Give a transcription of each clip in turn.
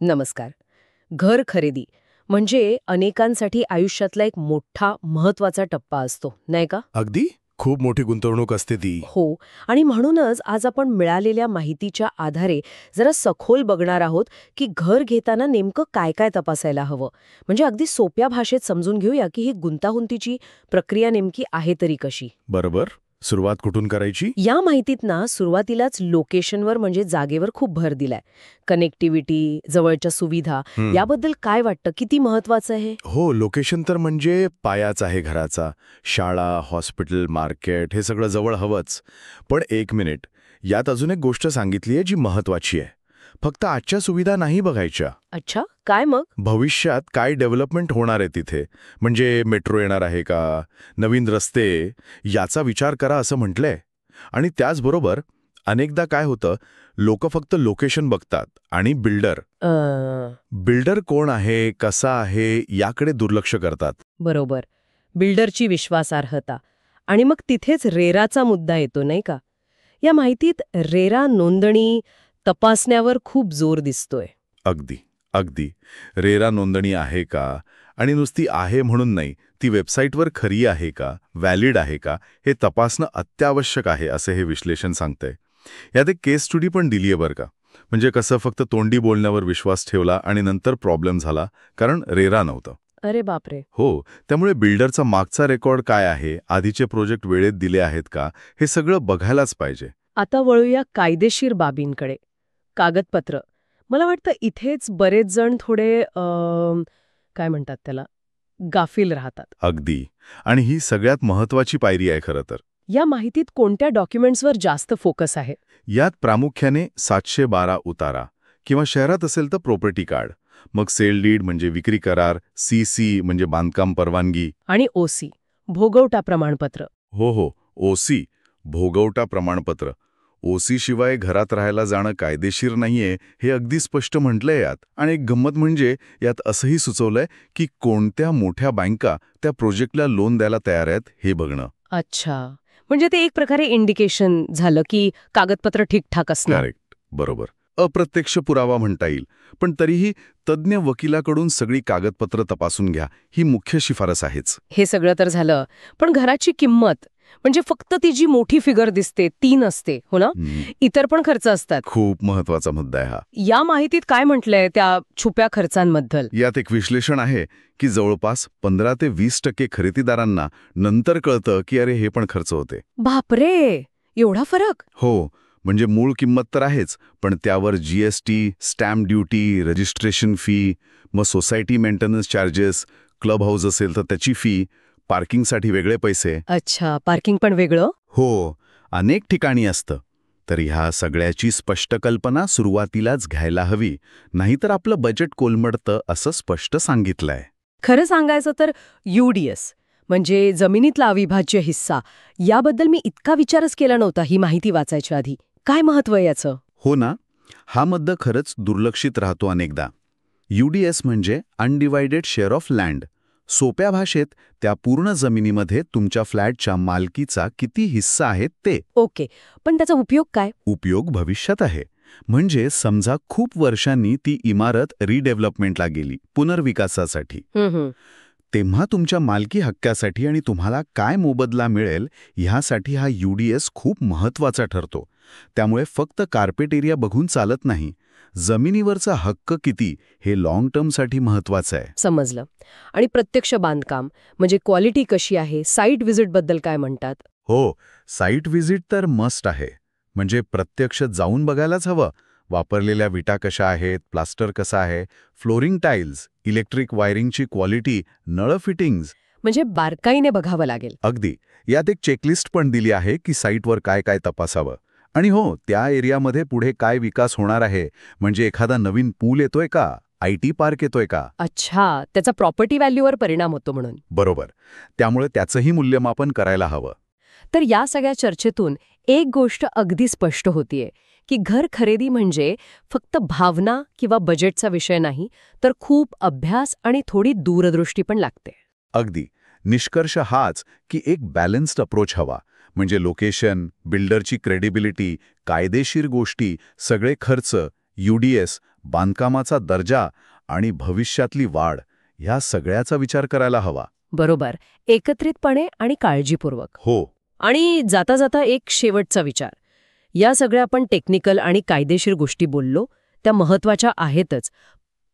नमस्कार. घर खरेदी म्हणजे अनेकांसाठी आयुष्यातला एक मोठा महत्वाचा टप्पा असतो, नाही का? अगदी खूप मोठी गुंतवणूक असते ती. हो. आणि म्हणूनच आज आपण मिळालेल्या माहितीच्या आधारे जरा सखोल बघणार आहोत की घर घेताना नेमकं काय काय तपासायला हवं. म्हणजे अगदी सोप्या भाषेत समजून घेऊया की ही गुंतागुंतीची प्रक्रिया नेमकी आहे तरी कशी. बरोबर. सुरुवात कुठून करायची? या माहितीत ना सुरुवातीलाच लोकेशनवर म्हणजे जागेवर खूप भर दिलाय. कनेक्टिव्हिटी, जवळच्या सुविधा, याबद्दल काय वाटतं, किती महत्वाचं आहे? हो, लोकेशन तर म्हणजे पायाच आहे घराचा. शाळा, हॉस्पिटल, मार्केट हे सगळं जवळ हवंच. पण एक मिनिट, यात अजून एक गोष्ट सांगितली आहे जी महत्वाची आहे. फक्त आजच्या सुविधा नाही बघायच्या. अच्छा, काय मग? भविष्यात काय डेव्हलपमेंट होणार आहे तिथे, म्हणजे मेट्रो येणार आहे का, नवीन रस्ते, याचा विचार करा असं म्हटलंय. आणि त्याचबरोबर अनेकदा काय होतं, लोक फक्त लोकेशन बघतात आणि बिल्डर कोण आहे, कसा आहे, याकडे दुर्लक्ष करतात. बरोबर. बिल्डरची विश्वासार्हता. आणि मग तिथेच रेराचा मुद्दा येतो, नाही का? या माहितीत रेरा नोंदणी तपासण्यावर खूप जोर दिसतोय. अगदी अगदी. रेरा नोंदणी आहे का, आणि नुसती आहे म्हणून नाही, ती वेबसाईटवर खरी आहे का, व्हॅलिड आहे का, हे तपासणं अत्यावश्यक आहे असे हे विश्लेषण सांगतंय. यात एक केस स्टडी पण दिली आहे बरं का. म्हणजे कसं फक्त तोंडी बोलण्यावर विश्वास ठेवला आणि नंतर प्रॉब्लेम झाला कारण रेरा नव्हतं. अरे बापरे. हो, त्यामुळे बिल्डरचा मागचा रेकॉर्ड काय आहे, आधीचे प्रोजेक्ट वेळेत दिले आहेत का, हे सगळं बघायलाच पाहिजे. आता वळूया कायदेशीर बाबींकडे. कागदपत्र. मला वाटतं इथेच बरेच जण थोडे काय म्हणतात त्याला, गाफील राहतात. अगदी. आणि ही सगळ्यात महत्वाची पायरी आहे खरं तर. या माहितीत कोणत्या डॉक्युमेंट्सवर जास्त फोकस आहे? यात प्रामुख्याने 712 उतारा किंवा शहरात असेल तर प्रॉपर्टी कार्ड, मग सेल डीड म्हणजे विक्री करार, सीसी म्हणजे बांधकाम परवानगी, आणि ओसी, भोगवटा प्रमाणपत्र. हो, ओसी, भोगवटा प्रमाणपत्र. ओसी शिवाय घरात राहायला जाणं कायदेशीर नाहीये हे अगदी स्पष्ट म्हटलंय यात. आणि एक गंमत म्हणजे यात असंही सुचवलंय की कोणत्या मोठ्या बँका त्या प्रोजेक्टला लोन द्यायला तयार आहेत हे बघणं. अच्छा, म्हणजे ते एक प्रकारे इंडिकेशन झालं की कागदपत्र ठीकठाक असणार. करेक्ट, बरोबर. अप्रत्यक्ष पुरावा म्हणता येईल, पण तरीही तज्ज्ञ वकिलाकडून सगळी कागदपत्र तपासून घ्या, ही मुख्य शिफारस आहेच. हे सगळं तर झालं, पण घराची किंमत म्हणजे फक्त ती जी मोठी फिगर दिसते ती नसते, हो ना? इतर पण खर्च असतात. खूप महत्वाचा मुद्दा आहे हा. या माहितीत काय म्हटलंय त्या छुप्या खर्चांबद्दल? यात एक विश्लेषण आहे की जवळपास 15 ते 20% खरेदीदारांना नंतर कळतं की अरे हे पण खर्च होते. बापरे, एवढा फरक? हो, म्हणजे मूळ किंमत तर आहेच, पण त्यावर GST, stamp duty, registration fee, मग society maintenance charges, club house असेल तर त्याची फी, पार्किंगसाठी वेगळे पैसे. अच्छा, पार्किंग पण वेगळं? हो, अनेक ठिकाणी असतं. तर ह्या सगळ्याची स्पष्ट कल्पना सुरुवातीलाच घ्यायला हवी, नाहीतर आपलं बजेट कोलमडतं असं स्पष्ट सांगितलंय. खरं सांगायचं तर यूडीएस म्हणजे जमिनीतला अविभाज्य हिस्सा, याबद्दल मी इतका विचारच केला नव्हता ही माहिती वाचायच्या आधी. काय महत्व आहे याचं? हो ना, हा मुद्दा खरंच दुर्लक्षित राहतो अनेकदा. यूडीएस म्हणजे अनडिवायडेड शेअर ऑफ लँड. सोप्या भाषेत त्या पूर्ण जमिनीमध्ये तुमच्या फ्लॅटच्या मालकीचा किती हिस्सा आहे ते. ओके, पण त्याचा उपयोग काय? उपयोग भविष्यात आहे. म्हणजे समजा खूप वर्षांनी ती इमारत रिडेव्हलपमेंटला गेली, पुनर्विकासासाठी. तेव्हा तुमच्या मालकी हक्कासाठी आणि तुम्हाला काय मोबदला मिळेल ह्यासाठी हा यूडीएस खूप महत्वाचा ठरतो. त्यामुळे फक्त कार्पेट एरिया बघून चालत नाही, जमिनीवरचा हक्क किती हे लाँग टर्मसाठी महत्वाचं आहे. समजलं. आणि प्रत्यक्ष बांधकाम म्हणजे क्वालिटी कशी आहे, साईट व्हिजिटबद्दल काय म्हणतात? हो, साईट व्हिजिट तर मस्ट आहे. म्हणजे प्रत्यक्ष जाऊन बघायलाच हवं. वापरलेल्या विटा कशा आहेत, प्लास्टर कसा आहे, फ्लोरिंग टाईल्स, इलेक्ट्रिक वायरिंगची क्वालिटी, नळ फिटिंग्ज. म्हणजे बारकाईने बघावं लागेल. अगदी. यात एक चेकलिस्ट पण दिली आहे की साईटवर काय काय तपासावं. आणि हो, त्या एरियामध्ये पुढे काय विकास होणार आहे, म्हणजे एखादा नवीन पूल येतोय का, आयटी पार्क येतोय का. अच्छा, त्याचा प्रॉपर्टी व्हॅल्यूवर परिणाम होतो म्हणून. बरोबर. त्यामुळे त्याचंही मूल्यमापन करायला हवं. तर या सगळ्या चर्चेतून एक गोष्ट अगदी स्पष्ट होतीये की घर खरेदी म्हणजे फक्त भावना किंवा बजेटचा विषय नाही, तर खूप अभ्यास आणि थोडी दूरदृष्टी पण लागते. अगदी. निष्कर्ष हाच की एक बॅलन्स्ड अप्रोच हवा. म्हणजे लोकेशन, बिल्डरची क्रेडिबिलिटी, कायदेशीर गोष्टी, सगळे खर्च UDS, बांधकामाचा दर्जा आणि भविष्यातली वाढ ह्या सगळ्याचा विचार करायला हवा. बरोबर. एकत्रितपणे आणि काळजीपूर्वक. हो. आणि जाता जाता एक शेवटचा विचार. या सगळ्या आपण टेक्निकल आणि कायदेशीर गोष्टी बोललो, त्या महत्वाच्या आहेतच.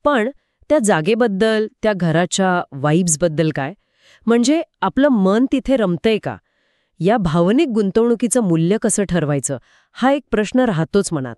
पण त्या जागेबद्दल, त्या घराच्या वाइब्सबद्दल काय? म्हणजे आपलं मन तिथे रमतंय का? या भावनिक गुंतवणुकीचं मूल्य कसं ठरवायचं? हा एक प्रश्न राहतोच मनात.